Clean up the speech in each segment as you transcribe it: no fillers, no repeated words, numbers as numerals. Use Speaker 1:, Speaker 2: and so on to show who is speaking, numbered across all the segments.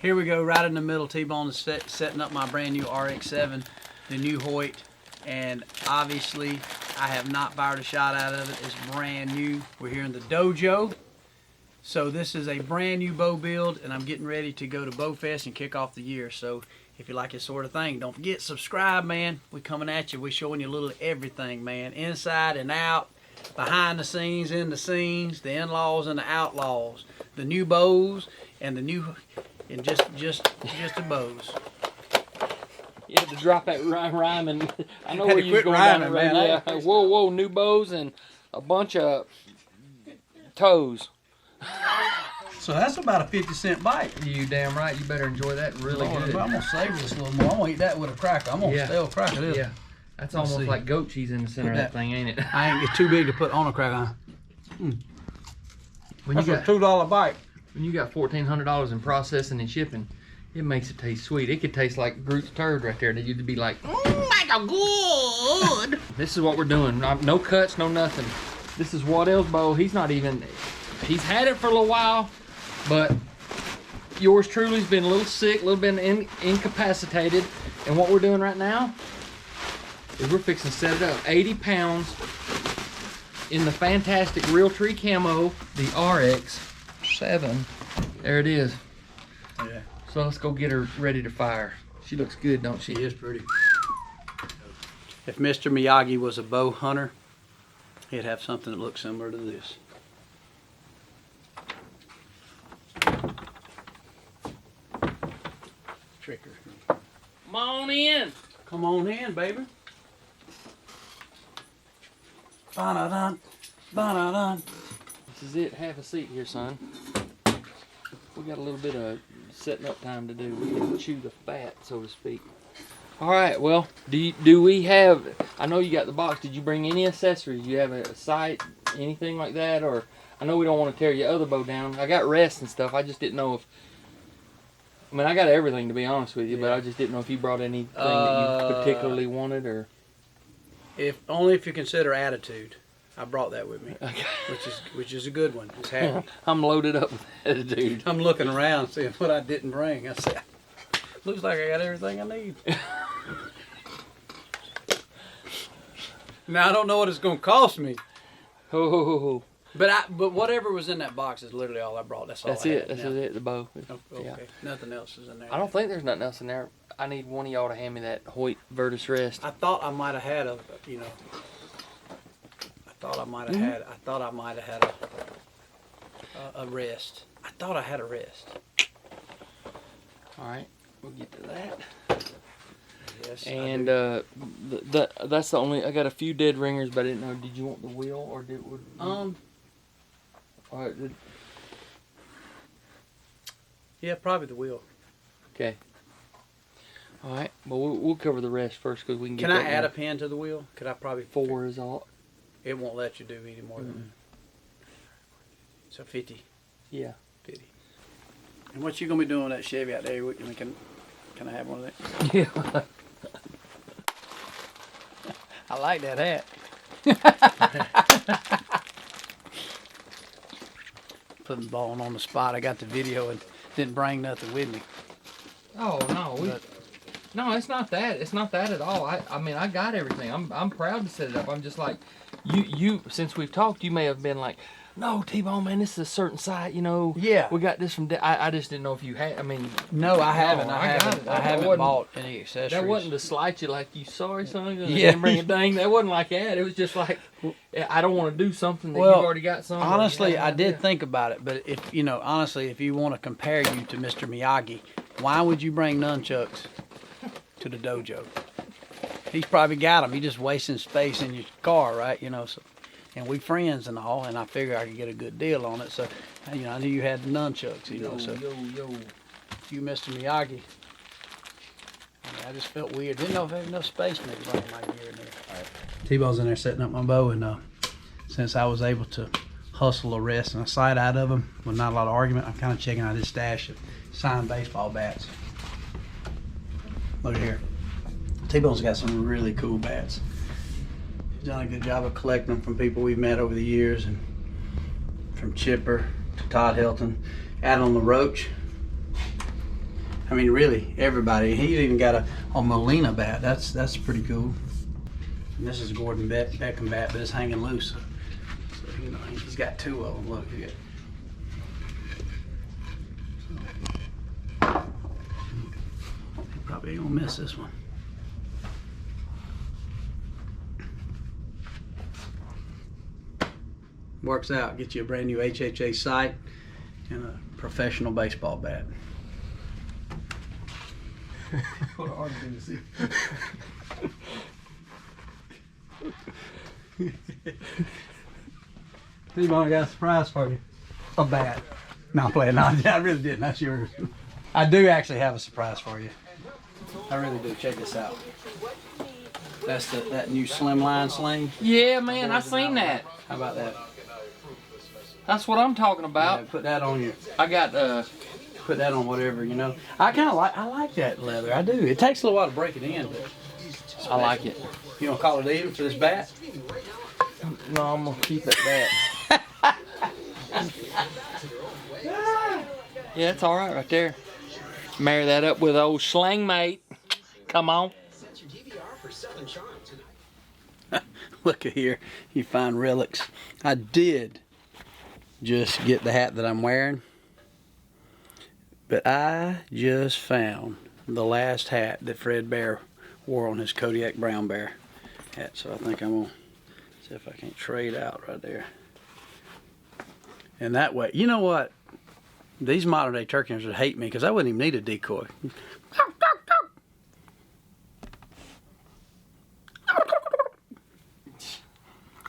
Speaker 1: Here we go, right in the middle. T-Bone is setting up my brand new RX7, the new Hoyt, and obviously I have not fired a shot out of it. It's brand new. We're here in the dojo. So this is a brand new bow build, and I'm getting ready to go to Bow Fest and kick off the year. So if you like this sort of thing, don't forget, subscribe, man. We're coming at you. We're showing you a little everything, man. Inside and out, behind the scenes, in the scenes, the in-laws and the outlaws, the new bows and the new, and just the bows.
Speaker 2: You had to drop that rhyme, and I know where you're going down the road. Yeah. Whoa, new bows and a bunch of toes.
Speaker 1: So that's about a 50-cent bite.
Speaker 2: You damn right. You better enjoy that really good.
Speaker 1: I'm gonna savor this a little more. I'm gonna eat that with a cracker. I'm gonna still cracker this.
Speaker 2: Yeah, that's almost like goat cheese in the center of that thing, ain't it?
Speaker 1: I ain't. It's too big to put on a cracker.
Speaker 2: When
Speaker 1: That's
Speaker 2: you got
Speaker 1: a $2 bite.
Speaker 2: When you got $1,400 in processing and shipping, it makes it taste sweet. It could taste like Groot's turd right there. That you'd be like, good. This is what we're doing. No cuts, no nothing. This is Waddell's bow. He's not even. He's had it for a little while, but yours truly's been a little sick, a little bit incapacitated. And what we're doing right now is we're fixing to set it up. 80 pounds in the fantastic Realtree camo, the RX7. There it is.
Speaker 1: Yeah.
Speaker 2: So let's go get her ready to fire. She looks good, don't she?
Speaker 1: She is pretty. If Mr. Miyagi was a bow hunter, he'd have something that looks similar to this. Tricker.
Speaker 2: Come on in.
Speaker 1: Come on in, baby. Ba-da-dun, ba-da-dun.
Speaker 2: This is it. Have a seat here, son. We got a little bit of setting up time to do. We can chew the fat, so to speak. All right. Well, do we have? I know you got the box. Did you bring any accessories? You have a sight, anything like that, or? I know we don't want to tear your other bow down. I got rests and stuff. I just didn't know if. I mean, I got everything to be honest with you, but I just didn't know if you brought anything that you particularly wanted, or.
Speaker 1: Only if you consider attitude. I brought that with me,
Speaker 2: Okay.
Speaker 1: which is a good one. It's happy.
Speaker 2: I'm loaded up with attitude.
Speaker 1: I'm looking around seeing what I didn't bring. I said, looks like I got everything I need. Now I don't know what it's going to cost me.
Speaker 2: Oh.
Speaker 1: But whatever was in that box is literally all I brought. That's all.
Speaker 2: That's it. That's it. The bow.
Speaker 1: Oh, okay. Yeah. Nothing else is in there.
Speaker 2: I don't think there's nothing else in there. I need one of y'all to hand me that Hoyt Virtus Rest.
Speaker 1: I thought I might have had a rest. I thought I had a rest.
Speaker 2: All right, we'll get to that.
Speaker 1: Yes.
Speaker 2: And that's the only. I got a few dead ringers, but I didn't know. Did you want the wheel or
Speaker 1: Yeah, probably the wheel.
Speaker 2: Okay. All right. Well, we'll cover the rest first because we can get.
Speaker 1: Can I add a pin to the wheel? Could I probably
Speaker 2: 4 is all.
Speaker 1: It won't let you do any more than so 50.
Speaker 2: Yeah.
Speaker 1: 50. And what you gonna be doing with that Chevy out there? Can I have one of that?
Speaker 2: Yeah.
Speaker 1: I like that hat. Putting Bone on the spot. I got the video and didn't bring nothing with me.
Speaker 2: Oh no, no, it's not that. It's not that at all. I mean, I got everything. I'm proud to set it up. I'm just like, you. Since we've talked, you may have been like, no, T-Bone, man, this is a certain site, you know.
Speaker 1: Yeah.
Speaker 2: We got this from. I just didn't know if you had. I mean.
Speaker 1: No, I haven't.
Speaker 2: No,
Speaker 1: I haven't bought any accessories.
Speaker 2: That wasn't to slight you, like you sorry, son.
Speaker 1: Yeah.
Speaker 2: Didn't bring a thing. That wasn't like that. It was just like, I don't want to do something that you've already got something.
Speaker 1: Honestly, I did think about it, but if you want to compare you to Mr. Miyagi, why would you bring nunchucks to the dojo? He's probably got them. He's just wasting space in your car, right? So, and we friends and all, and I figured I could get a good deal on it. So, I knew you had the nunchucks, So, you, Mr. Miyagi, I just felt weird. Didn't know if I had enough space maybe running my gear in there. All right. T-Bone's in there setting up my bow, and since I was able to hustle a rest and a sight out of him with not a lot of argument, I'm kind of checking out his stash of signed baseball bats. Look at here. T-Bone's got some really cool bats. He's done a good job of collecting them from people we've met over the years, and from Chipper to Todd Hilton. Add on the Roach. I mean, really, everybody. He's even got a Molina bat. That's pretty cool. And this is a Gordon Beckham bat, but it's hanging loose. So, you know, he's got 2 of them. Look, he probably ain't gonna miss this one. Works out. Get you a brand new HHA sight and a professional baseball bat. What an hard thing to see. T-Bone, I got a surprise for you. A bat. No, I'm playing. No, I really didn't. That's yours. I do actually have a surprise for you. I really do. Check this out. That's that new slimline sling.
Speaker 2: Yeah, man, I seen that.
Speaker 1: How about that?
Speaker 2: That's what I'm talking about.
Speaker 1: Yeah, put that on your.
Speaker 2: I got
Speaker 1: Put that on whatever, you know. I like that leather. I do. It takes a little while to break it in, but
Speaker 2: I like it.
Speaker 1: you don't call it even for this bat?
Speaker 2: No, I'm gonna keep it that. Yeah, it's all right there. Marry that up with old sling mate. Come on.
Speaker 1: Look at here. You find relics. I did just get the hat that I'm wearing, but I just found the last hat that Fred Bear wore on his Kodiak Brown Bear hat. So I think I'm gonna see if I can trade out right there. And that way, you know what? These modern day turkeys would hate me because I wouldn't even need a decoy.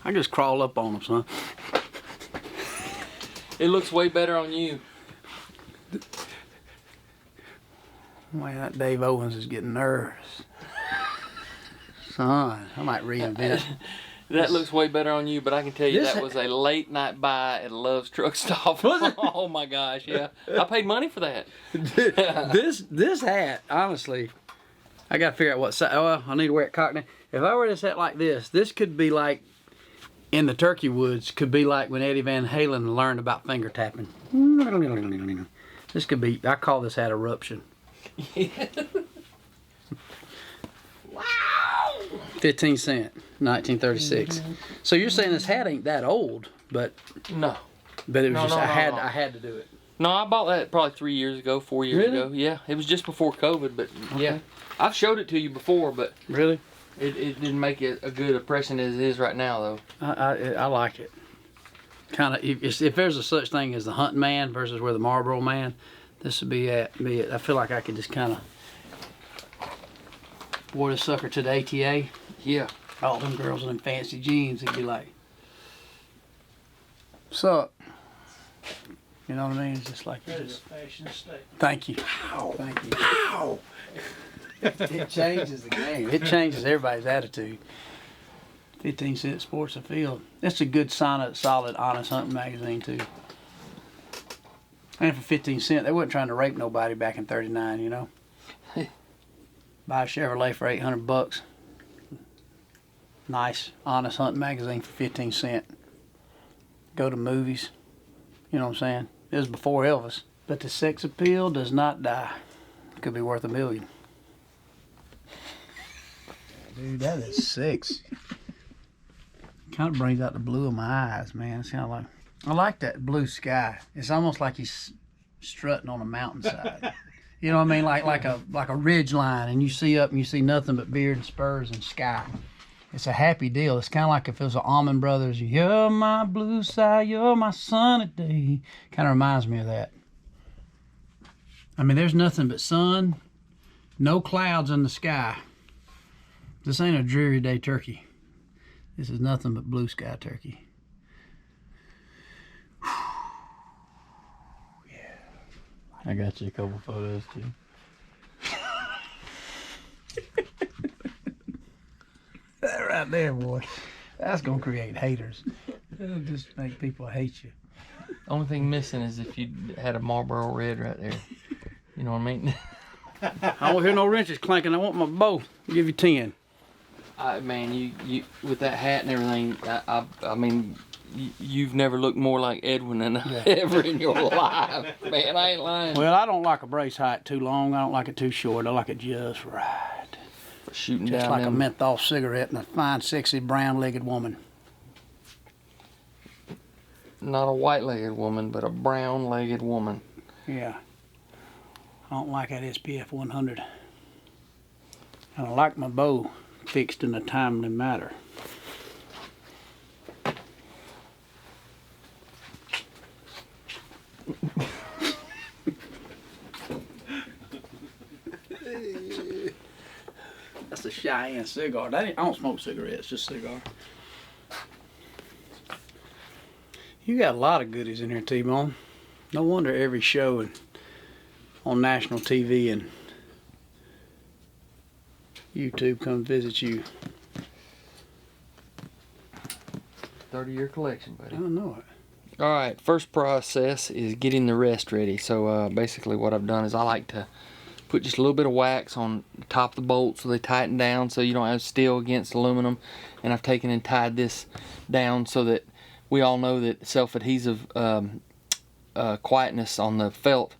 Speaker 1: I just crawl up on them, son.
Speaker 2: It looks way better on you.
Speaker 1: Man, that Dave Owens is getting nervous. Son, I might reinvent.
Speaker 2: That looks way better on you, but I can tell you
Speaker 1: This
Speaker 2: that was a late night buy at Love's Truck Stop.
Speaker 1: Was it?
Speaker 2: Oh my gosh, yeah. I paid money for that.
Speaker 1: this hat, honestly, I gotta figure out what size. Oh, well, I need to wear it cocked. If I wear this hat like this could be like in the turkey woods. Could be like when Eddie Van Halen learned about finger tapping. This could be. I call this hat eruption. Wow. 15 cent, 1936. So you're saying this hat ain't that old, but
Speaker 2: No.
Speaker 1: but it was
Speaker 2: No,
Speaker 1: just
Speaker 2: no.
Speaker 1: I had to do it.
Speaker 2: No, I bought that probably 3 years ago, 4 years
Speaker 1: Really?
Speaker 2: ago. Yeah, it was just before COVID, but yeah.
Speaker 1: Okay.
Speaker 2: I've showed it to you before, but
Speaker 1: Really?
Speaker 2: it didn't make it a good impression as it is right now, though.
Speaker 1: I like it. Kind of, if there's a such thing as the hunting man versus where the Marlboro man, this would be it. I feel like I could just kind of wore this sucker to the ATA.
Speaker 2: Yeah.
Speaker 1: All them girls in them fancy jeans, it'd be like, "What's up?" You know what I mean? It's just like
Speaker 3: That is a fashion statement.
Speaker 1: Thank you. Thank you. It changes the game. It changes everybody's attitude. 15 cent Sports and Field. That's a good, solid, honest hunting magazine too. And for 15 cent, they weren't trying to rape nobody back in '39, you know. Buy a Chevrolet for $800. Nice, honest hunting magazine for 15 cent. Go to movies. You know what I'm saying? It was before Elvis. But the sex appeal does not die. Could be worth $1 million. Dude, that is sexy. Kind of brings out the blue of my eyes, man. It's kind of like, I like that blue sky. It's almost like he's strutting on a mountainside. You know what I mean? Like a ridge line, and you see up and you see nothing but beard and spurs and sky. It's a happy deal. It's kind of like if it was the Allman Brothers. You're my blue side, you're my sunny day. Kind of reminds me of that. I mean, there's nothing but sun, no clouds in the sky. This ain't a dreary day turkey. This is nothing but blue sky turkey. Yeah. I got you a couple photos too. That right there, boy. That's gonna create haters. It'll just make people hate you.
Speaker 2: Only thing missing is if you had a Marlboro Red right there. You know what I mean?
Speaker 1: I don't hear no wrenches clanking. I want my bow. I'll give you 10.
Speaker 2: Man, you with that hat and everything, I mean, you've never looked more like Edwin than ever in your life. Man, I ain't lying.
Speaker 1: Well, I don't like a brace height too long. I don't like it too short. I like it just right.
Speaker 2: For shooting
Speaker 1: Just
Speaker 2: down
Speaker 1: like a
Speaker 2: them.
Speaker 1: menthol cigarette and a fine, sexy, brown-legged woman.
Speaker 2: Not a white-legged woman, but a brown-legged woman.
Speaker 1: Yeah. I don't like that SPF 100. And I like my bow fixed in a timely manner. That's a Cheyenne cigar. I don't smoke cigarettes, just cigar. You got a lot of goodies in here, T-Bone. No wonder every show on national TV and YouTube come visit you.
Speaker 2: 30-year collection,
Speaker 1: I
Speaker 2: buddy.
Speaker 1: don't know it.
Speaker 2: All right, first process is getting the rest ready. So basically what I've done is I like to put just a little bit of wax on the top of the bolt so they tighten down so you don't have steel against aluminum. And I've taken and tied this down so that we all know that self-adhesive quietness on the felt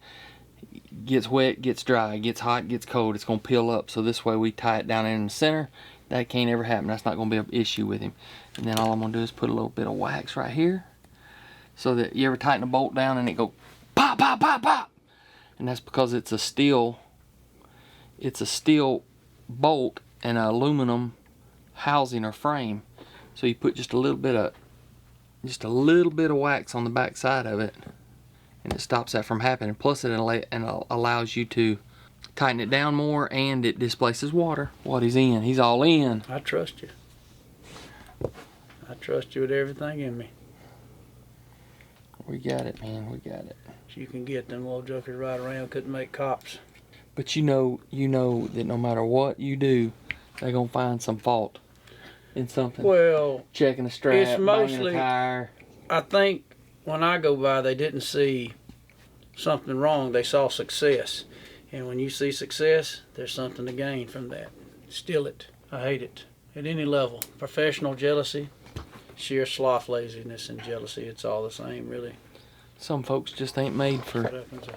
Speaker 2: gets wet, gets dry, gets hot, gets cold. It's going to peel up. So this way we tie it down in the center. That can't ever happen. That's not going to be an issue with him. And then all I'm going to do is put a little bit of wax right here so that you ever tighten a bolt down and it go pop, pop, pop, pop. And that's because it's a steel bolt and an aluminum housing or frame. So you put just a little bit of wax on the back side of it, and it stops that from happening. Plus, it allows you to tighten it down more, and it displaces water. What he's in, he's all in.
Speaker 1: I trust you. I trust you with everything in me.
Speaker 2: We got it, man. We got it.
Speaker 1: You can get them little jokers right around, couldn't make cops.
Speaker 2: But you know that no matter what you do, they're gonna find some fault in something.
Speaker 1: Well,
Speaker 2: Checking a strap,
Speaker 1: it's
Speaker 2: banging
Speaker 1: mostly-
Speaker 2: a tire.
Speaker 1: I think when I go by, they didn't see something wrong. They saw success. And when you see success, there's something to gain from that. Steal it. I hate it. At any level. Professional jealousy, sheer sloth, laziness, and jealousy. It's all the same, really.
Speaker 2: Some folks just ain't made for.
Speaker 1: What happens?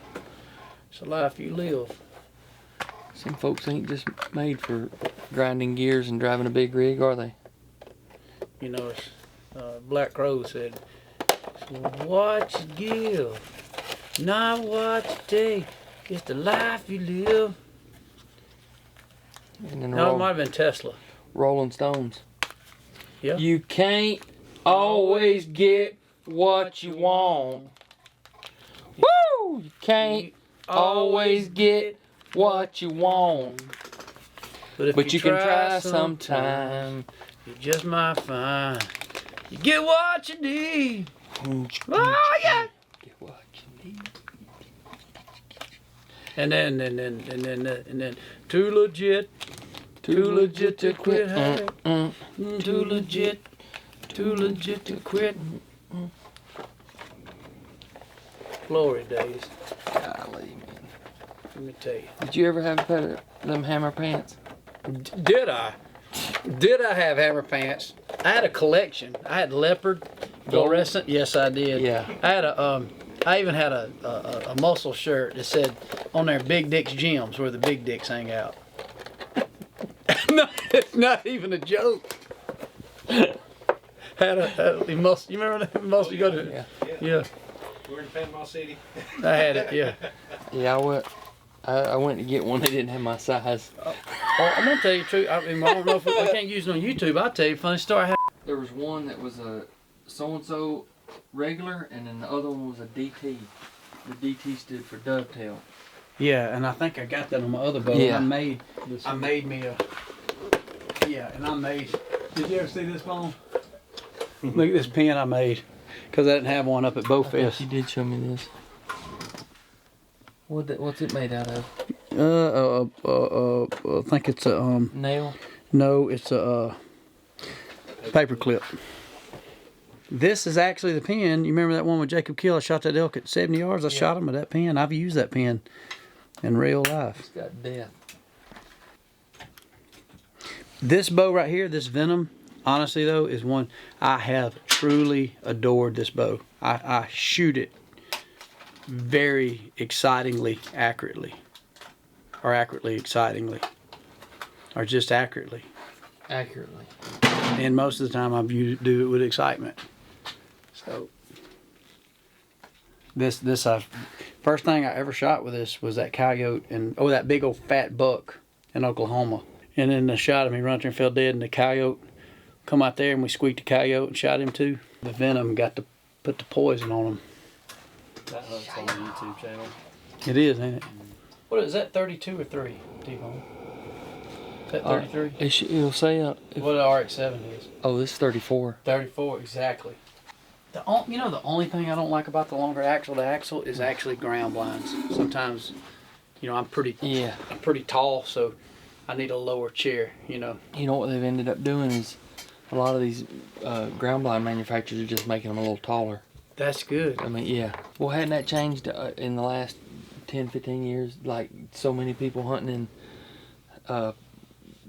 Speaker 1: It's a life you live.
Speaker 2: Some folks ain't just made for grinding gears and driving a big rig, are they?
Speaker 1: You know, Black Crow said, what you give, not what you take. It's the life you live.
Speaker 2: And then
Speaker 1: No, it might have been Tesla.
Speaker 2: Rolling Stones.
Speaker 1: Yeah.
Speaker 2: You can't always get what you want. Woo! You can't always get what you want. But you can try sometime.
Speaker 1: You just might find you get what you need.
Speaker 2: Oh
Speaker 1: yeah.
Speaker 2: Get what you need.
Speaker 1: And then too legit to quit. Hey. Too legit to quit. Glory days.
Speaker 2: Golly, man.
Speaker 1: Let me tell you.
Speaker 2: Did you ever have a pair of them hammer pants?
Speaker 1: Did I? Did I have hammer pants? I had a collection. I had leopard, fluorescent. Yes, I did.
Speaker 2: Yeah.
Speaker 1: I had I even had a muscle shirt that said on there "Big Dick's Gyms," where the big dicks hang out. No, it's not even a joke. Had a muscle. You remember that muscle? You go to? Yeah.
Speaker 3: We're in Panama City.
Speaker 1: I had it. Yeah.
Speaker 2: Yeah, I went to get one. They didn't have my size.
Speaker 1: Oh, I'm gonna tell you the truth. I mean, I don't know if we can't use it on YouTube. I'll tell you a funny story.
Speaker 2: There was one that was a so-and-so regular, and then the other one was a DT. The DT stood for dovetail.
Speaker 1: Yeah, and I think I got that on my other bow.
Speaker 2: Yeah.
Speaker 1: I made me a. Yeah, and I made. Did you ever see this phone? Look at this pen I made, because I didn't have one up at Bowfest.
Speaker 2: You did show me this. What's it made out of?
Speaker 1: I think it's a
Speaker 2: Nail?
Speaker 1: No, it's a paper clip. This is actually the pen. You remember that one with Jacob Kill? I shot that elk at 70 yards. I shot him with that pen. I've used that pen in real life.
Speaker 2: It's got death.
Speaker 1: This bow right here, this Venom, honestly though, is one I have truly adored this bow. I shoot it very excitingly accurately. Or accurately excitingly. Or just accurately.
Speaker 2: Accurately.
Speaker 1: And most of the time I do it with excitement. So this first thing I ever shot with this was that coyote and that big old fat buck in Oklahoma. And then the shot him, he run there and fell dead, and the coyote come out there and we squeaked the coyote and shot him too. The venom got to put the poison on him.
Speaker 3: That hunt's on the YouTube channel.
Speaker 1: It is, ain't it? What is that, 32 or 3, Tbone? Is that 33?
Speaker 2: It'll say
Speaker 1: What an RX7 is.
Speaker 2: oh, this is 34.
Speaker 1: 34, exactly. The only thing I don't like about the longer axle to axle is actually ground blinds. Sometimes, I'm pretty tall, so I need a lower chair,
Speaker 2: You know what they've ended up doing is a lot of these ground blind manufacturers are just making them a little taller.
Speaker 1: That's good.
Speaker 2: I mean, yeah. Well, hadn't that changed in the last 10, 15 years? Like, so many people hunting in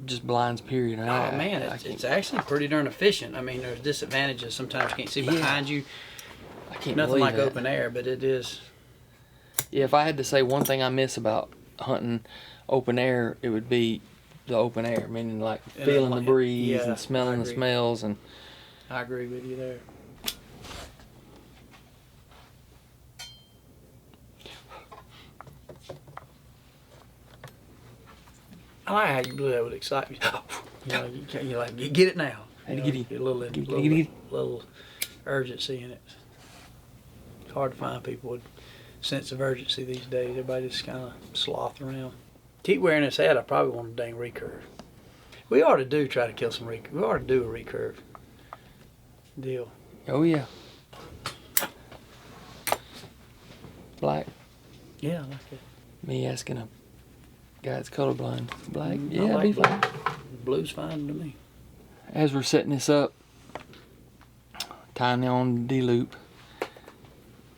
Speaker 2: just blinds, period.
Speaker 1: It's actually pretty darn efficient. I mean, there's disadvantages. Sometimes you can't see behind you.
Speaker 2: I can't
Speaker 1: Nothing like
Speaker 2: that.
Speaker 1: open air, but it is.
Speaker 2: Yeah, if I had to say one thing I miss about hunting open air, it would be the open air, meaning like feeling the breeze and smelling the smells. And
Speaker 1: I agree with you there. I like how you blew that with excitement. You're like, get it now. Get a little urgency in it. It's hard to find people with sense of urgency these days. Everybody just kind of sloth around. Keep wearing this hat. I probably want a dang recurve. We ought to try to kill some recurve. We ought to do a recurve deal.
Speaker 2: oh yeah, black.
Speaker 1: Yeah, I like it.
Speaker 2: Me asking a guy that's colorblind. Black?
Speaker 1: I
Speaker 2: Yeah,
Speaker 1: like
Speaker 2: be
Speaker 1: black.
Speaker 2: black.
Speaker 1: Blue's fine to me.
Speaker 2: As we're setting this up, tying on the D-loop,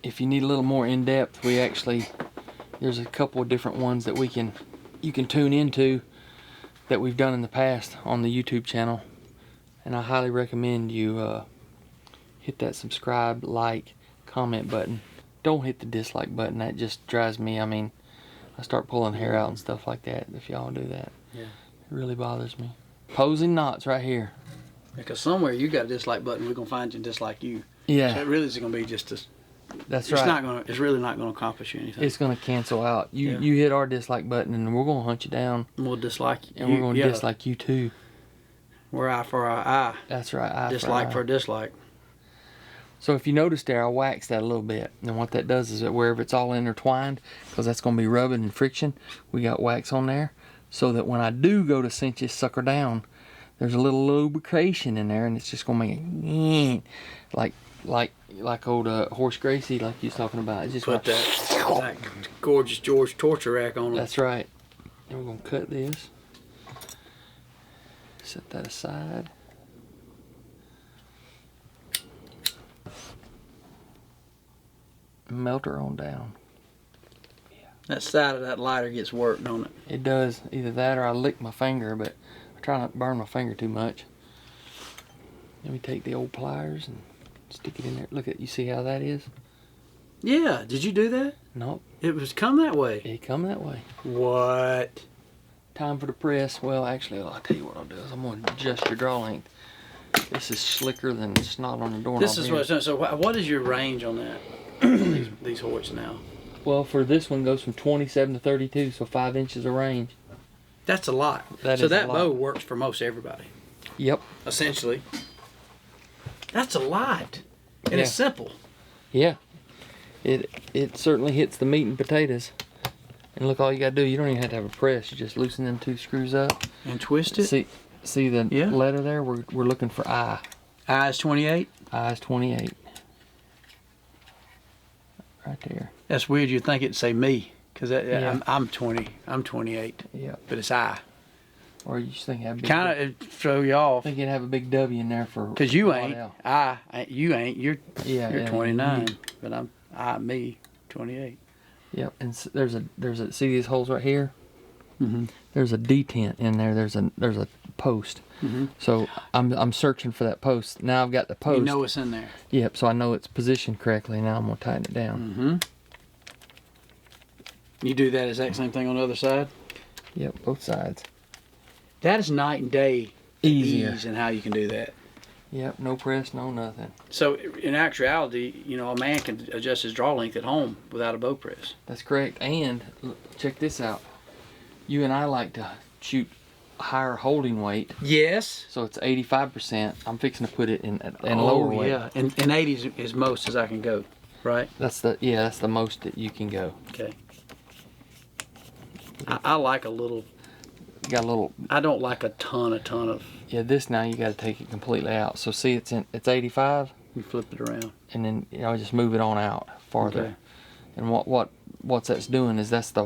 Speaker 2: if you need a little more in-depth, there's a couple of different ones that you can tune into that we've done in the past on the YouTube channel. And I highly recommend you hit that subscribe, like, comment button. Don't hit the dislike button. That just drives me, I start pulling hair out and stuff like that if y'all do that.
Speaker 1: Yeah.
Speaker 2: It really bothers me. Posing knots right here.
Speaker 1: Because somewhere you got a dislike button, we're gonna find you and dislike you.
Speaker 2: Yeah.
Speaker 1: So it really is gonna be just
Speaker 2: That's
Speaker 1: it's
Speaker 2: right.
Speaker 1: It's really not gonna accomplish you anything.
Speaker 2: It's gonna cancel out. You hit our dislike button and we're gonna hunt you down.
Speaker 1: We'll dislike you.
Speaker 2: And we're gonna dislike you too.
Speaker 1: We're eye for our eye.
Speaker 2: That's right.
Speaker 1: Dislike for a dislike.
Speaker 2: So if you notice there, I waxed that a little bit. And what that does is that wherever it's all intertwined, because that's going to be rubbing and friction, we got wax on there. So that when I do go to cinch this sucker down, there's a little lubrication in there, and it's just going to make it like old Horse Gracie, like you was talking about. It's just
Speaker 1: Put that gorgeous George torture rack on it.
Speaker 2: That's right. And we're going to cut this. Set that aside. Melt her on down.
Speaker 1: That side of that lighter gets worked, don't it?
Speaker 2: It does. Either that or I lick my finger, but I try not to burn my finger too much. Let me take the old pliers and stick it in there. Look at, you see how that is?
Speaker 1: Yeah. Did you do that?
Speaker 2: Nope.
Speaker 1: It was come that way.
Speaker 2: It come that way.
Speaker 1: What?
Speaker 2: Time for the press. Well, actually, I'll tell you what I'll do is I'm going to adjust your draw length. This is slicker than snot on the doorknob.
Speaker 1: This is what. So what is your range on that? these Hoyts now.
Speaker 2: Well, for this one goes from 27 to 32, so 5 inches of range.
Speaker 1: That's a lot.
Speaker 2: That
Speaker 1: so
Speaker 2: is
Speaker 1: that
Speaker 2: a lot.
Speaker 1: bow works for most everybody.
Speaker 2: Yep.
Speaker 1: Essentially. That's a lot. And it's simple.
Speaker 2: Yeah. It certainly hits the meat and potatoes. And look, all you gotta do, you don't even have to have a press. You just loosen them 2 screws up.
Speaker 1: And twist it.
Speaker 2: See the letter there? We're looking for I.
Speaker 1: I is 28?
Speaker 2: I is 28. Right there.
Speaker 1: That's weird. You'd think it'd say me. Because I'm 20. I'm 28.
Speaker 2: Yeah.
Speaker 1: But it's I.
Speaker 2: Or you just think it have a big
Speaker 1: Kind of throw you off.
Speaker 2: I think it'd have a big W in there for.
Speaker 1: Because you ain't.
Speaker 2: Waddell.
Speaker 1: You ain't. You're 29.
Speaker 2: You.
Speaker 1: But me, 28.
Speaker 2: Yep. And there's a see these holes right here? there's a detent in there. There's a post. So I'm searching for that post. Now I've got the post.
Speaker 1: You know it's in there.
Speaker 2: Yep. So I know it's positioned correctly. Now I'm gonna tighten it down.
Speaker 1: You do that exact same thing on the other side.
Speaker 2: Yep. Both sides.
Speaker 1: That is night and day
Speaker 2: Easier.
Speaker 1: ease in how you can do that.
Speaker 2: Yep. No press. No nothing.
Speaker 1: So in actuality, you know, a man can adjust his draw length at home without a bow press.
Speaker 2: That's correct. And check this out. You and I like to shoot higher holding weight.
Speaker 1: Yes.
Speaker 2: So it's 85%. I'm fixing to put it in lower weight.
Speaker 1: Yeah, and 80 is most as I can go, right?
Speaker 2: That's the most that you can go.
Speaker 1: Okay. I like a little.
Speaker 2: Got a little.
Speaker 1: I don't like a ton of.
Speaker 2: Yeah, this now you got to take it completely out. So see, it's 85,
Speaker 1: You flip it around.
Speaker 2: and then just move it on out farther.
Speaker 1: Okay.
Speaker 2: And what that's doing is that's the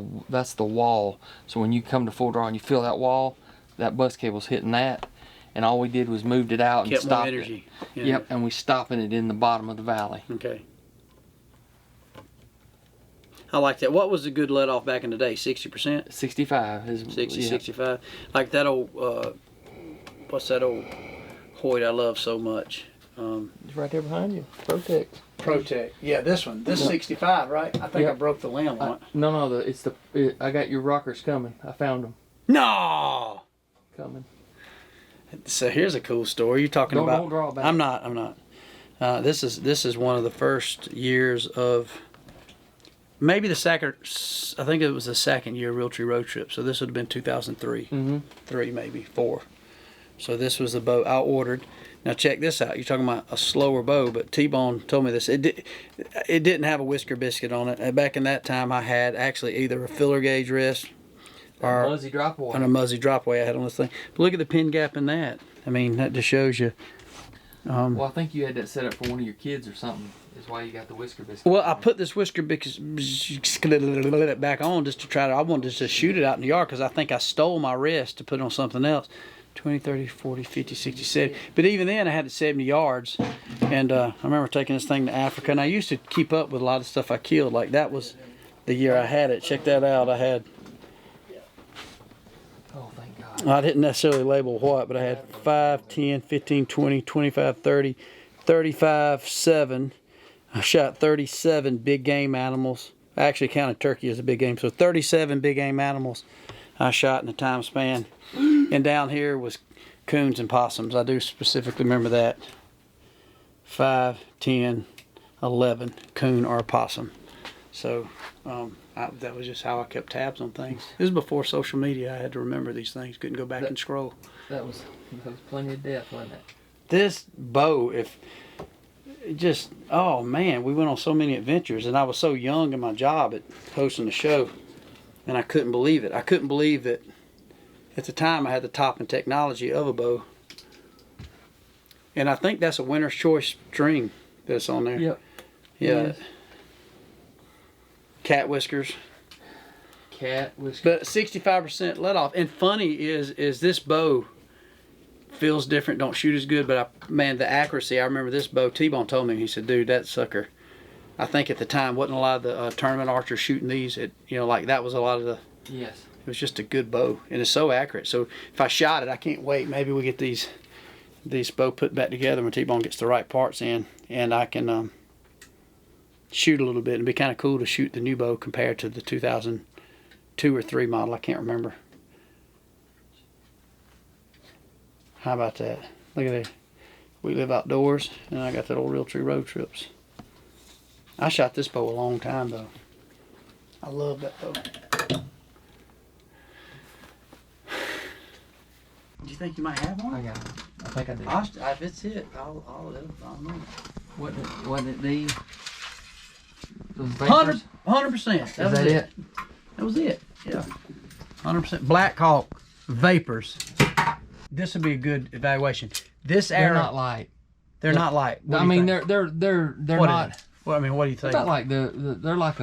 Speaker 2: wall. So when you come to full draw and you feel that wall, that bus cable's hitting that, and all we did was moved it out and
Speaker 1: Kept more
Speaker 2: stopped
Speaker 1: energy.
Speaker 2: it.
Speaker 1: Yeah.
Speaker 2: Yep, and we stopping it in the bottom of the valley.
Speaker 1: Okay. I like that. What was the good let off back in the day? 60%?
Speaker 2: 65 is
Speaker 1: 60,
Speaker 2: yeah.
Speaker 1: 65. Like that old, what's that old Hoyt I love so much?
Speaker 2: It's right there behind you. Protect.
Speaker 1: Protect. Yeah, this one. This is 65, right? I think I
Speaker 2: Yep.
Speaker 1: broke the limb on it.
Speaker 2: No, I got your rockers coming. I found them
Speaker 1: No!
Speaker 2: coming.
Speaker 1: So here's a cool story. You're talking about.
Speaker 2: Don't draw back.
Speaker 1: I'm not. This is one of the first years of maybe the second. I think it was the second year of Realtree Road Trip. So this would have been 2003, 3 maybe 4. So this was the bow I ordered. Now check this out. You're talking about a slower bow, but Tbone told me this. It didn't have a whisker biscuit on it. And back in that time, I had actually either a filler gauge wrist or
Speaker 2: Muzzy drop away.
Speaker 1: a muzzy drop away I had on this thing. But look at the pin gap in that. I mean, that just shows you.
Speaker 2: Well, I think you had that set up for one of your kids or something. Is why you got the whisker biscuit.
Speaker 1: Well, I put this whisker biscuit back on just to try to. I wanted to just shoot it out in the yard because I think I stole my wrist to put on something else. 20, 30, 40, 50, 60, 70. But even then, I had it 70 yards. And I remember taking this thing to Africa. And I used to keep up with a lot of stuff I killed. Like that was the year I had it. Check that out. I had.
Speaker 2: Oh, thank God.
Speaker 1: I didn't necessarily label what, but I had 5, 10, 15, 20, 25, 30, 35, 7. I shot 37 big game animals. I actually counted turkey as a big game. So 37 big game animals I shot in a time span. And down here was coons and possums. I do specifically remember that. 5, 10, 11 coon or possum. So that was just how I kept tabs on things. This was before social media. I had to remember these things. Couldn't go back and scroll.
Speaker 2: That was plenty of death, wasn't it?
Speaker 1: This bow, oh man, we went on so many adventures, and I was so young in my job at hosting the show, and I couldn't believe it. I couldn't believe that at the time I had the top in technology of a bow. And I think that's a winner's choice string that's on there.
Speaker 2: Yep.
Speaker 1: Yeah.
Speaker 2: Yes.
Speaker 1: Cat whiskers.
Speaker 2: Cat whiskers.
Speaker 1: But 65% let off. And funny is this bow feels different, don't shoot as good, but man, the accuracy, I remember this bow, Tbone told me, he said, dude, that sucker, I think at the time wasn't a lot of the tournament archers shooting these. Like that was a lot of the,
Speaker 2: Yes.
Speaker 1: it was just a good bow, and it's so accurate. So if I shot it, I can't wait. Maybe we get these bow put back together when Tbone gets the right parts in, and I can shoot a little bit. It'd be kind of cool to shoot the new bow compared to the 2002 or 3 model. I can't remember. How about that? Look at that. We live outdoors, and I got that old Realtree Road Trips. I shot this bow a long time though. I love that bow. Do you think you might have one?
Speaker 2: I got it. I think I do.
Speaker 1: If it's it, I'll know.
Speaker 2: Wasn't it the
Speaker 1: 100%.
Speaker 2: Is that it?
Speaker 1: That was it. Yeah. 100%. Black Hawk Vapors. This would be a good evaluation. This
Speaker 2: They're
Speaker 1: arrow.
Speaker 2: not light.
Speaker 1: They're not light. What
Speaker 2: I
Speaker 1: do you
Speaker 2: mean,
Speaker 1: think?
Speaker 2: they're
Speaker 1: What
Speaker 2: not.
Speaker 1: is it? Well, I mean, what do you think?
Speaker 2: They're not like they're like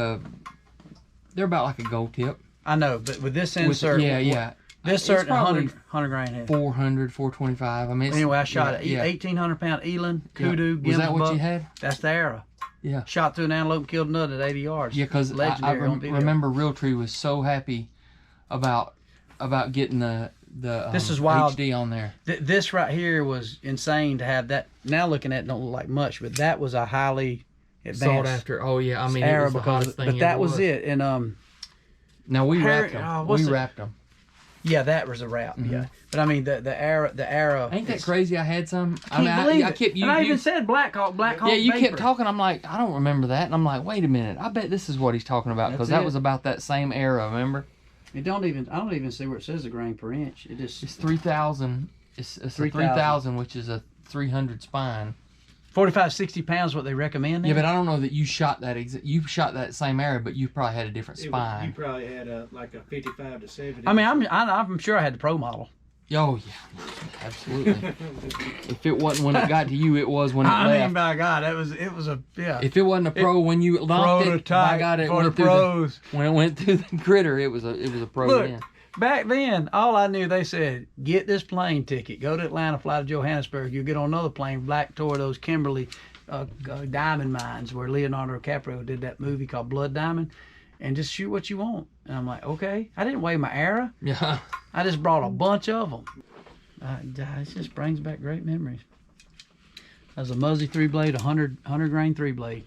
Speaker 2: they're about like a gold tip.
Speaker 1: I know, but with this insert,
Speaker 2: Yeah.
Speaker 1: this
Speaker 2: It's
Speaker 1: insert,
Speaker 2: probably
Speaker 1: 100 grain head.
Speaker 2: 400, 425. I mean,
Speaker 1: Anyway, I shot it.
Speaker 2: Yeah.
Speaker 1: 1,800 pound Eland, kudu,
Speaker 2: Was that
Speaker 1: gimbal
Speaker 2: what
Speaker 1: buck.
Speaker 2: you had?
Speaker 1: That's the arrow.
Speaker 2: Yeah.
Speaker 1: Shot through an antelope and killed another at 80 yards.
Speaker 2: Yeah, because I
Speaker 1: Legendary on video.
Speaker 2: remember Realtree was so happy about about getting the
Speaker 1: This is wild.
Speaker 2: HD on there.
Speaker 1: This right here was insane to have that. Now looking at it, don't look like much, but that was a highly advanced
Speaker 2: Sought after. Oh yeah, I mean it
Speaker 1: era
Speaker 2: was the hottest thing.
Speaker 1: but that was it. And
Speaker 2: now we
Speaker 1: Harry-
Speaker 2: wrapped them.
Speaker 1: what's
Speaker 2: we
Speaker 1: it?
Speaker 2: wrapped them.
Speaker 1: yeah, that was a wrap. Yeah, but I mean the era.
Speaker 2: Ain't that crazy? I had some.
Speaker 1: I can't believe
Speaker 2: I
Speaker 1: it.
Speaker 2: kept
Speaker 1: And I even said Black Hawk.
Speaker 2: Yeah, you
Speaker 1: Vapor.
Speaker 2: kept talking. I'm like, I don't remember that, and I'm like, wait a minute. I bet this is what he's talking about because
Speaker 1: That's
Speaker 2: that
Speaker 1: it.
Speaker 2: was about that same era. Remember?
Speaker 1: I don't even see where it says a grain per inch. It just
Speaker 2: It's 3,000. It's a 3,000, which is a 300 spine.
Speaker 1: 45, 60 pounds. What they recommend.
Speaker 2: Yeah, but I don't know that you shot that. You shot that same area, but you probably had a different spine.
Speaker 4: You probably had like a 55 to 70.
Speaker 1: I mean, I'm sure I had the pro model.
Speaker 2: Oh yeah, absolutely. If it wasn't when it got to you, it was when it
Speaker 1: I
Speaker 2: left.
Speaker 1: mean, by God, it was a yeah.
Speaker 2: If it wasn't a pro when you locked it, by God, it
Speaker 1: for the
Speaker 2: went through
Speaker 1: pros.
Speaker 2: when it went through the critter, it was a pro
Speaker 1: Look,
Speaker 2: then.
Speaker 1: back then, all I knew, they said, get this plane ticket, go to Atlanta, fly to Johannesburg. You get on another plane back toward those Kimberly diamond mines where Leonardo DiCaprio did that movie called Blood Diamond, and just shoot what you want. And I'm like, okay. I didn't weigh my era.
Speaker 2: Yeah.
Speaker 1: I just brought a bunch of them. It just brings back great memories. That was a Muzzy 3-blade, 100 grain 3-blade.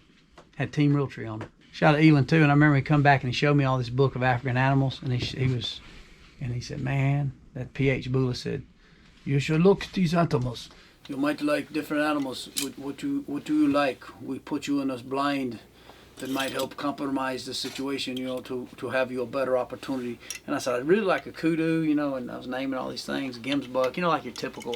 Speaker 1: Had Team Realtree on it. Shot at Eland too, and I remember he come back and he showed me all this book of African animals, and he said, man, that PH Bula said, you should look at these animals. You might like different animals. What do you like? We put you in a blind that might help compromise the situation, to have you a better opportunity. And I said, I'd really like a kudu, and I was naming all these things, Gemsbuck, like your typical.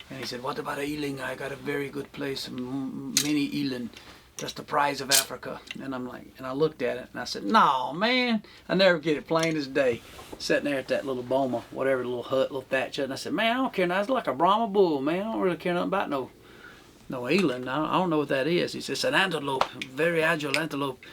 Speaker 1: And he said, what about a eland? I got a very good place, mini eland, just the prize of Africa. And I'm like, and I looked at it and I said, no, man, I never get it, plain as day. Sitting there at that little boma, whatever, little hut, little thatch hut, and I said, man, I don't care, now it's like a Brahma bull, man, I don't really care nothing about no eland. I don't know what that is. He says it's an antelope, very agile antelope,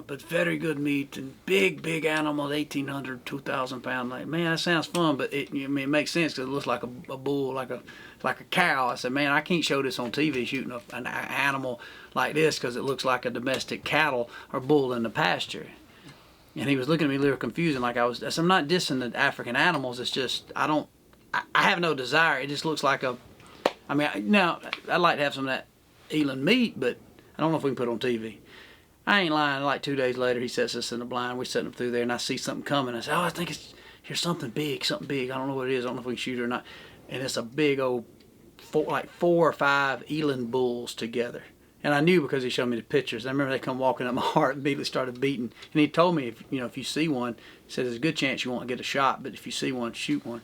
Speaker 1: but very good meat and big animal, 1,800, 2,000 pound. Like, man, that sounds fun, but it makes sense because it looks like a bull, like a cow. I said, man, I can't show this on TV shooting an animal like this because it looks like a domestic cattle or bull in the pasture. And he was looking at me a little confused, like I said, I'm not dissing the African animals. It's just I have no desire. It just looks like now, I'd like to have some of that eland meat, but I don't know if we can put it on TV. I ain't lying. Like 2 days later, he sets us in the blind. We're setting up through there, and I see something coming. I say, I think here's something big. I don't know what it is. I don't know if we can shoot it or not. And it's a big old, 4 or 5 eland bulls together. And I knew because he showed me the pictures. I remember they come walking up, my heart immediately started beating. And he told me, if you see one, he said there's a good chance you won't get a shot, but if you see one, shoot one.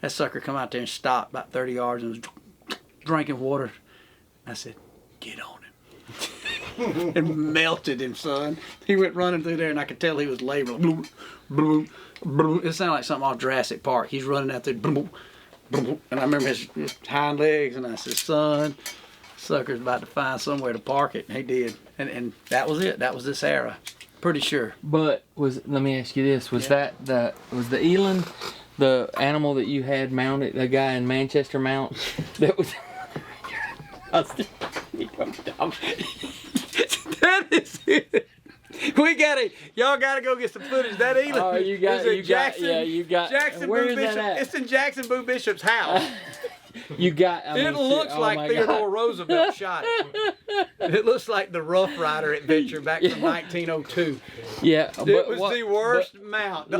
Speaker 1: That sucker come out there and stopped about 30 yards and was drinking water. I said, get on him. And melted him, son. He went running through there, and I could tell he was laboring. Bloom, bloom, bloom. It sounded like something off Jurassic Park. He's running out there, bloom, bloom. And I remember his hind legs, and I said, son, sucker's about to find somewhere to park it. And he did. And that was it. That was this era. Pretty sure.
Speaker 2: But let me ask you this: was the eland the animal that you had mounted? The guy in Manchester Mount that was.
Speaker 1: That is it. Y'all gotta go get some footage. That Eland.
Speaker 2: Oh, you got
Speaker 1: Jackson
Speaker 2: where
Speaker 1: Boo
Speaker 2: is that
Speaker 1: Bishop.
Speaker 2: at?
Speaker 1: It's in Jackson Boo Bishop's house.
Speaker 2: It
Speaker 1: looks like
Speaker 2: my
Speaker 1: Theodore
Speaker 2: God.
Speaker 1: Roosevelt shot it. It looks like the Rough Rider adventure back from 1902.
Speaker 2: Yeah,
Speaker 1: It was the worst mount.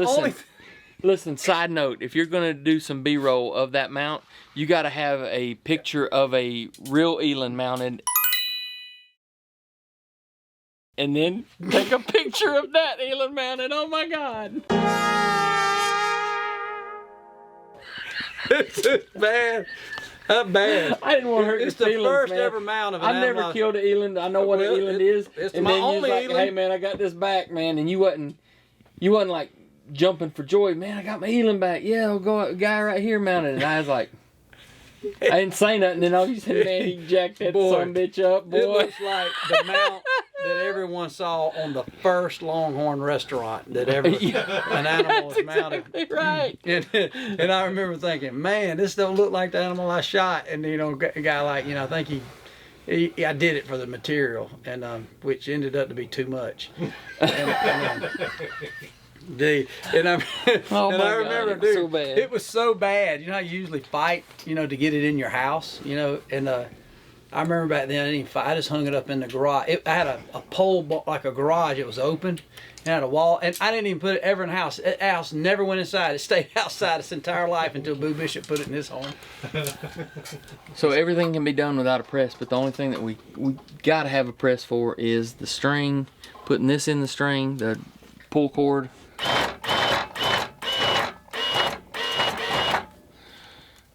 Speaker 2: Listen, side note, if you're going to do some B-roll of that mount, you got to have a picture of a real eland mounted. And then take a picture of that eland mounted. Oh my God.
Speaker 1: It's just bad. Not bad.
Speaker 2: I didn't want to hurt your
Speaker 1: It's the
Speaker 2: feelings,
Speaker 1: first
Speaker 2: man.
Speaker 1: ever mount of an
Speaker 2: I've never
Speaker 1: animal.
Speaker 2: killed an eland. I know what an eland is.
Speaker 1: It's
Speaker 2: and
Speaker 1: my
Speaker 2: then you was
Speaker 1: only
Speaker 2: like,
Speaker 1: eland.
Speaker 2: hey man, I got this back, man. And you wasn't like jumping for joy. Man, I got my eland back. Yeah, I'll go, guy right here mounted. And I was like, I didn't say nothing. Then all you said, man, he jacked that son bitch up, boy.
Speaker 1: It looks like the mount that everyone saw on the first Longhorn restaurant that ever an animal was mounted.
Speaker 2: Exactly right.
Speaker 1: And I remember thinking, man, this don't look like the animal I shot. And a guy like, I think I did it for the material, and which ended up to be too much. Dude, and I,
Speaker 2: Oh
Speaker 1: and
Speaker 2: my
Speaker 1: I
Speaker 2: God,
Speaker 1: remember,
Speaker 2: it was
Speaker 1: dude,
Speaker 2: so bad.
Speaker 1: it was so bad. You know how you usually fight, you know, to get it in your house, you know, and I remember back then I didn't even fight. I just hung it up in the garage. I had a pole like a garage. It was open and had a wall, and I didn't even put it ever in the house. The house never went inside. It stayed outside its entire life until Boo Bishop put it in his home.
Speaker 2: So everything can be done without a press, but the only thing that we gotta have a press for is the string. Putting this in the string, the pull cord.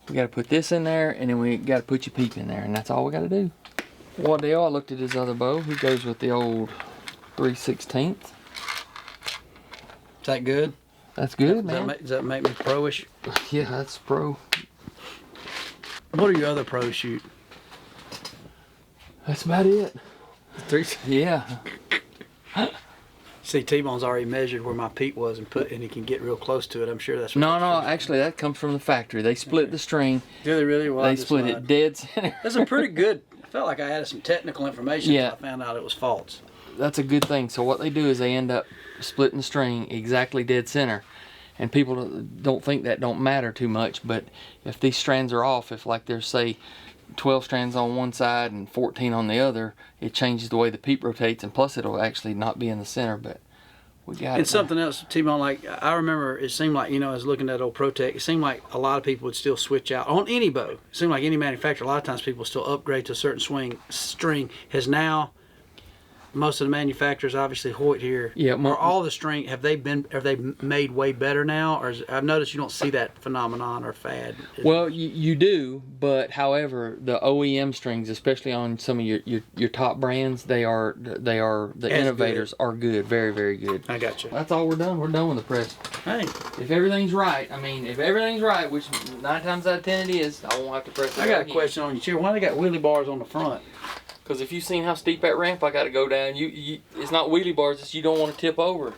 Speaker 2: We gotta put this in there, and then we gotta put your Peep in there, and that's all we gotta do. Waddell, I looked at his other bow. He goes with the old 3/16.
Speaker 1: Is that good?
Speaker 2: That's good, man.
Speaker 1: Does that make me pro-ish?
Speaker 2: Yeah, that's pro.
Speaker 1: What do your other pros shoot?
Speaker 2: That's about it.
Speaker 1: Three.
Speaker 2: Yeah.
Speaker 1: See, T-Bone's already measured where my Peep was and he can get real close to it. I'm sure that's what
Speaker 2: No, actually, that comes from the factory. They split the string.
Speaker 1: Do they really? Well,
Speaker 2: They split it dead center.
Speaker 1: That's a pretty good. I felt like I added some technical information
Speaker 2: Yeah.
Speaker 1: until I found out it was false.
Speaker 2: That's a good thing. So what they do is they end up splitting the string exactly dead center. And people don't think that don't matter too much, but if these strands are off, if like there's say 12 strands on one side and 14 on the other, it changes the way the Peep rotates, and plus it'll actually not be in the center, but we got it.
Speaker 1: And something else, T-Bone, like I remember it seemed like, you know, I was looking at old Protec, it seemed like a lot of people would still switch out on any bow. It seemed like any manufacturer, a lot of times people still upgrade to a certain string. Has now most of the manufacturers, obviously Hoyt here,
Speaker 2: Yeah,
Speaker 1: are all the string, have they made way better now? Or I've noticed you don't see that phenomenon or fad.
Speaker 2: Well, you do, but however, the OEM strings, especially on some of your top brands, they are the innovators are good, very, very good.
Speaker 1: I got you.
Speaker 2: That's all we're done. We're done with the press.
Speaker 1: Hey,
Speaker 2: If everything's right, which 9 times out of 10 it is, I won't have to press it.
Speaker 1: I got a question on your chair. Why they got wheelie bars on the front?
Speaker 2: Because if you've seen how steep that ramp I got to go down, it's not wheelie bars. It's you don't want to tip over.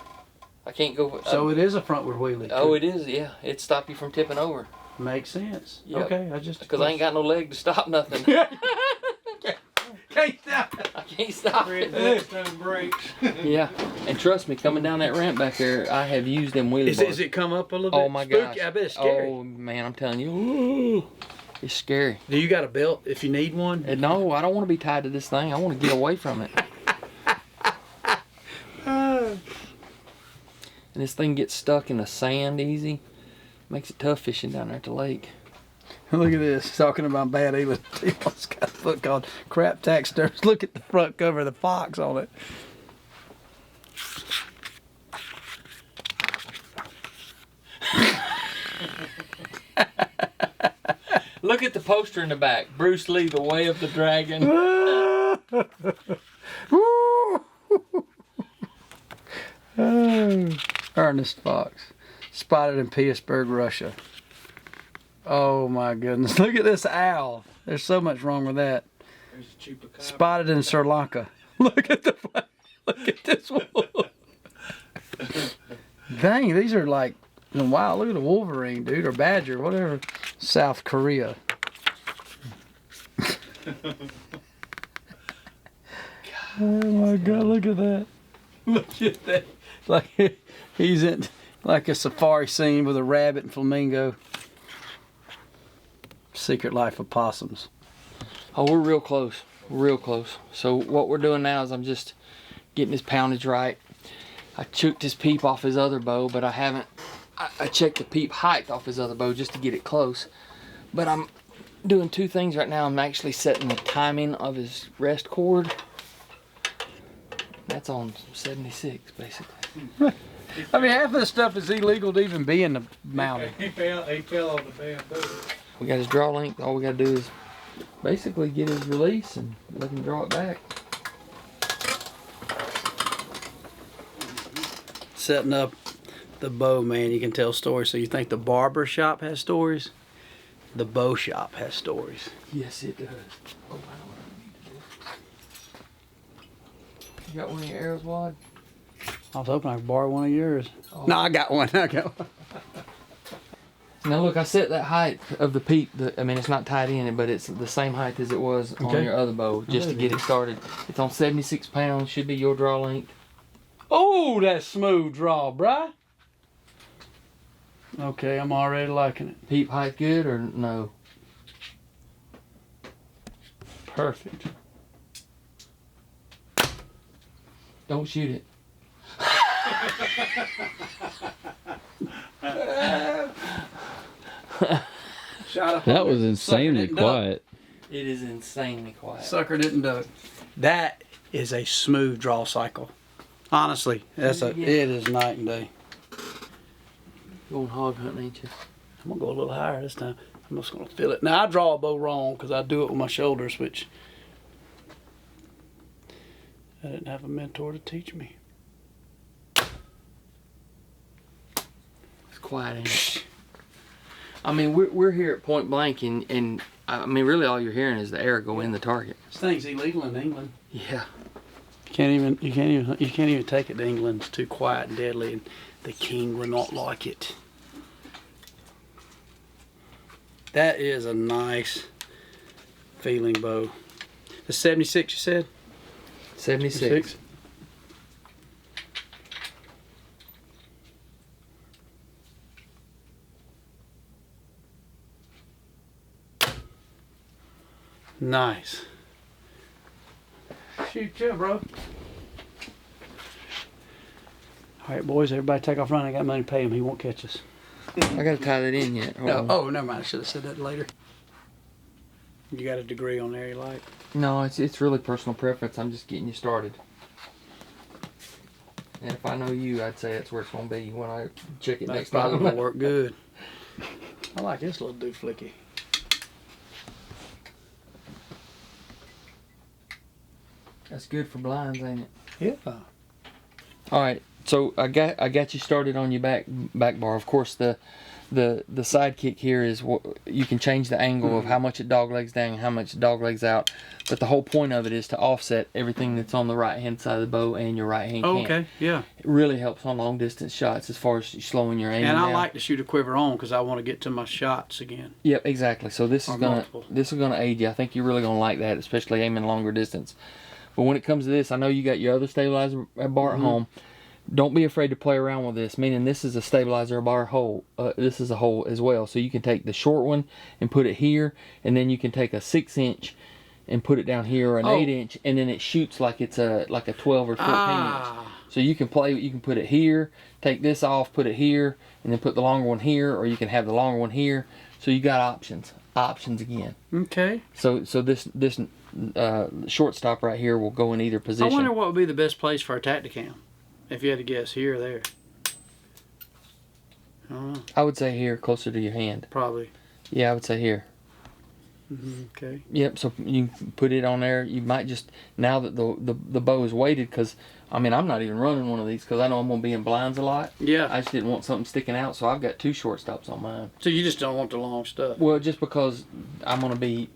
Speaker 2: I can't go.
Speaker 1: So it is a frontward wheelie.
Speaker 2: Oh, it is. Yeah, it stop you from tipping over.
Speaker 1: Makes sense.
Speaker 2: Yep.
Speaker 1: Okay, I just
Speaker 2: Because I ain't got no leg to stop nothing.
Speaker 1: Can't stop.
Speaker 2: I can't stop it.
Speaker 4: Next time breaks.
Speaker 2: Yeah, and trust me, coming down that ramp back there, I have used them wheelie bars.
Speaker 1: Does it come up a little bit?
Speaker 2: Oh my
Speaker 1: Spooky?
Speaker 2: gosh!
Speaker 1: I bet it's scary.
Speaker 2: Oh man, I'm telling you, ooh, it's scary.
Speaker 1: Do you got a belt if you need one?
Speaker 2: And no, I don't want to be tied to this thing. I want to get away from it. And this thing gets stuck in the sand easy. Makes it tough fishing down there at the lake.
Speaker 1: Look at this. He's talking about bad Eland. It's got a book called Crap Taxidermy. Look at the front cover of the fox on it.
Speaker 2: Look at the poster in the back. Bruce Lee, The Way of the Dragon.
Speaker 1: Ernest Fox. Spotted in Petersburg, Russia. Oh my goodness. Look at this owl. There's so much wrong with that.
Speaker 4: There's a chupacabra.
Speaker 1: Spotted in Sri Lanka. Look at this one. Dang, these are like, wow, look at the wolverine, dude, or badger, whatever. South Korea. Oh my God, look at that. Look at that. Like he's in like a safari scene with a rabbit and flamingo. Secret Life of Possums.
Speaker 2: Oh, we're real close. We're real close. So what we're doing now is I'm just getting his poundage right. I chooked his Peep off his other bow, but I haven't. I checked the Peep height off his other bow just to get it close. But I'm doing two things right now. I'm actually setting the timing of his rest cord. That's on 76, basically.
Speaker 1: I mean, half of this stuff is illegal to even be in the mountain.
Speaker 4: He fell on the bamboo.
Speaker 2: We got his draw length. All we got to do is basically get his release and let him draw it back.
Speaker 1: Setting up the bow, man, you can tell stories. So you think the barber shop has stories? The bow shop has stories.
Speaker 2: Yes, it does. Oh, I know what I need to do. You got one of your arrows, Wad?
Speaker 1: I was hoping I could borrow one of yours.
Speaker 2: Oh.
Speaker 1: No, I got one. I got one.
Speaker 2: Now look, I set that height of the Peep. I mean, it's not tied in, but it's the same height as it was on
Speaker 1: Okay.
Speaker 2: your other bow, just to get it started. It's on 76 pounds. Should be your draw length.
Speaker 1: Oh, that's smooth draw, bruh. Okay, I'm already liking it.
Speaker 2: Peep height good or no?
Speaker 1: Perfect.
Speaker 2: Don't shoot it.
Speaker 5: That was insanely
Speaker 1: didn't duck.
Speaker 5: quiet.
Speaker 2: It is insanely quiet.
Speaker 1: Sucker didn't do it. That is a smooth draw cycle. Honestly, it is night and day.
Speaker 2: Going hog hunting, ain't you?
Speaker 1: I'm gonna go a little higher this time. I'm just gonna feel it. Now I draw a bow wrong because I do it with my shoulders, which I didn't have a mentor to teach me.
Speaker 2: It's quiet, ain't it? I mean, we're here at point blank, and I mean, really, all you're hearing is the air go in the target.
Speaker 1: This thing's illegal in England.
Speaker 2: Yeah.
Speaker 1: You can't even take it to England. It's too quiet and deadly, and the king will not like it. That is a nice feeling bow. The 76, you said?
Speaker 2: 76.
Speaker 1: Nice. Shoot you, bro. All right, boys, everybody take off running. I got money to pay him. He won't catch us.
Speaker 2: I gotta tie that in yet.
Speaker 1: No, oh, never mind. I should have said that later. You got a degree on there you like?
Speaker 2: No, it's really personal preference. I'm just getting you started. And if I know you, I'd say that's where it's gonna be when I check it
Speaker 1: That's
Speaker 2: next
Speaker 1: probably
Speaker 2: time.
Speaker 1: gonna work good. I like this little dooflicky.
Speaker 2: That's good for blinds, ain't it?
Speaker 1: Yeah.
Speaker 2: All right, so I got you started on your back bar. Of course, the sidekick here is you can change the angle of how much it dog legs down and how much it dog legs out. But the whole point of it is to offset everything that's on the right hand side of the bow and your right hand
Speaker 1: Oh,
Speaker 2: cam.
Speaker 1: okay. Yeah.
Speaker 2: It really helps on long distance shots as far as slowing your aim
Speaker 1: And I
Speaker 2: down.
Speaker 1: like to shoot a quiver on because I want to get to my shots again.
Speaker 2: Yep, exactly. So this
Speaker 1: Or
Speaker 2: is gonna
Speaker 1: multiple.
Speaker 2: aid you. I think you're really gonna like that, especially aiming longer distance. But when it comes to this, I know you got your other stabilizer bar at home. Don't be afraid to play around with this, meaning this is a stabilizer bar hole. This is a hole as well. So you can take the short one and put it here, and then you can take a 6-inch and put it down here, or an 8-inch, and then it shoots like it's a 12 or 14-inch. So you can put it here, take this off, put it here, and then put the longer one here, or you can have the longer one here. So you got options again.
Speaker 1: Okay.
Speaker 2: So this shortstop right here will go in either position.
Speaker 1: I wonder what would be the best place for a Tacticam, if you had to guess, here or there. I don't know.
Speaker 2: I would say here, closer to your hand.
Speaker 1: Probably.
Speaker 2: Yeah, I would say here.
Speaker 1: Okay.
Speaker 2: Yep. So you can put it on there. You might just, now that the bow is weighted, because I mean, I'm not even running one of these because I know I'm gonna be in blinds a lot.
Speaker 1: Yeah.
Speaker 2: I just didn't want something sticking out, so I've got 2 shortstops on mine.
Speaker 1: So you just don't want the long stuff.
Speaker 2: Well, just because I'm gonna be,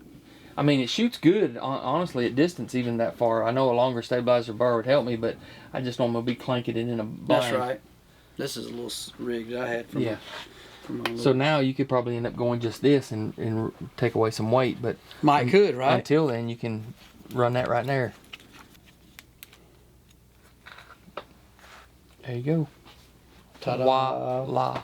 Speaker 2: I mean, it shoots good, honestly, at distance, even that far. I know a longer stabilizer bar would help me, but I just don't want to be clanking it in a blind.
Speaker 1: That's right. This is a little rig that I had from
Speaker 2: Yeah.
Speaker 1: from my
Speaker 2: So
Speaker 1: little...
Speaker 2: now you could probably end up going just this and take away some weight, but
Speaker 1: Might could, right?
Speaker 2: until then, you can run that right there. There you go.
Speaker 1: Ta-da.
Speaker 2: Voila.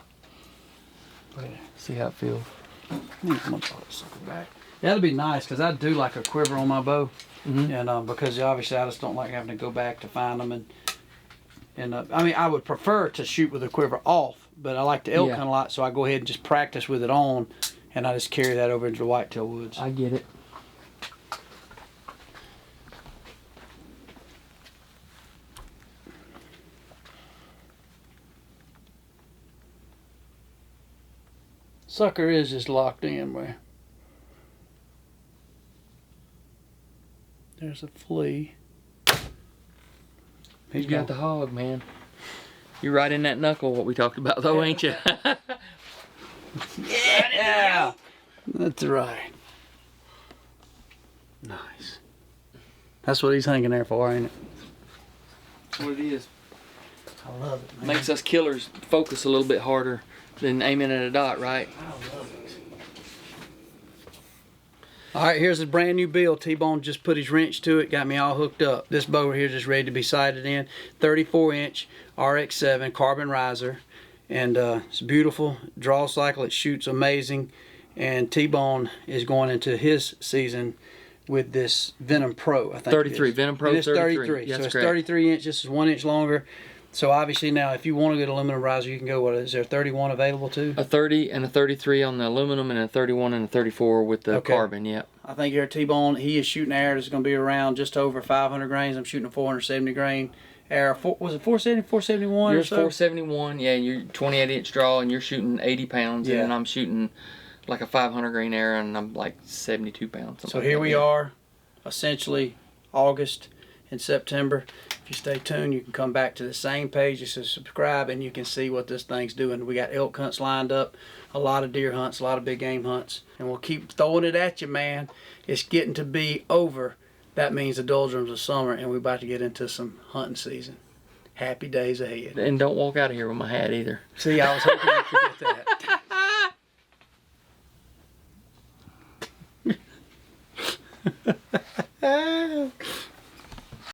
Speaker 2: See how it feels.
Speaker 1: I'm gonna throw this sucker back. That'd be nice because I do like a quiver on my bow, and because obviously I just don't like having to go back to find them and I mean I would prefer to shoot with a quiver off, but I like the elk hunt a lot, so I go ahead and just practice with it on, and I just carry that over into the whitetail woods.
Speaker 2: I get it.
Speaker 1: Sucker is just locked in where. There's a flea.
Speaker 2: You got the hog, man. You're right in that knuckle, what we talked about, though, ain't you?
Speaker 1: Yeah, that's right. Nice. That's what he's hanging there for, ain't it?
Speaker 2: That's what it is.
Speaker 1: I love it, man.
Speaker 2: Makes us killers focus a little bit harder than aiming at a dot, right?
Speaker 1: I love it. All right, here's a brand new build. T-Bone just put his wrench to it, got me all hooked up. This bow right here is just ready to be sighted in. 34-inch RX7 carbon riser. and it's beautiful. Draw cycle, it shoots amazing. And Tbone is going into his season with this Venom Pro, I think.
Speaker 2: 33, Venom Pro
Speaker 1: and it's
Speaker 2: 33.
Speaker 1: So
Speaker 2: That's
Speaker 1: it's
Speaker 2: correct.
Speaker 1: 33 inch, this is 1 inch longer. So obviously now if you want to get aluminum riser, you can go, what is there, 31 available too?
Speaker 2: A 30 and a 33 on the aluminum, and a 31 and a 34 with the
Speaker 1: Okay.
Speaker 2: carbon, yep.
Speaker 1: I think here at Tbone, he is shooting air that's going to be around just over 500 grains. I'm shooting a 470 grain air. Was it 470, 471
Speaker 2: Yours
Speaker 1: or so?
Speaker 2: 471, yeah, you're 28 inch draw, and you're shooting 80 pounds,
Speaker 1: Yeah.
Speaker 2: and then I'm shooting like a 500 grain air, and I'm like 72 pounds.
Speaker 1: So
Speaker 2: something
Speaker 1: here
Speaker 2: like
Speaker 1: we
Speaker 2: that.
Speaker 1: are, essentially August and September. If you stay tuned, you can come back to the same page. Just subscribe, and you can see what this thing's doing. We got elk hunts lined up, a lot of deer hunts, a lot of big game hunts, and we'll keep throwing it at you, man. It's getting to be over. That means the doldrums of summer, and we're about to get into some hunting season. Happy days ahead.
Speaker 2: And don't walk out of here with my hat either.
Speaker 1: See, I was hoping you'd forget that.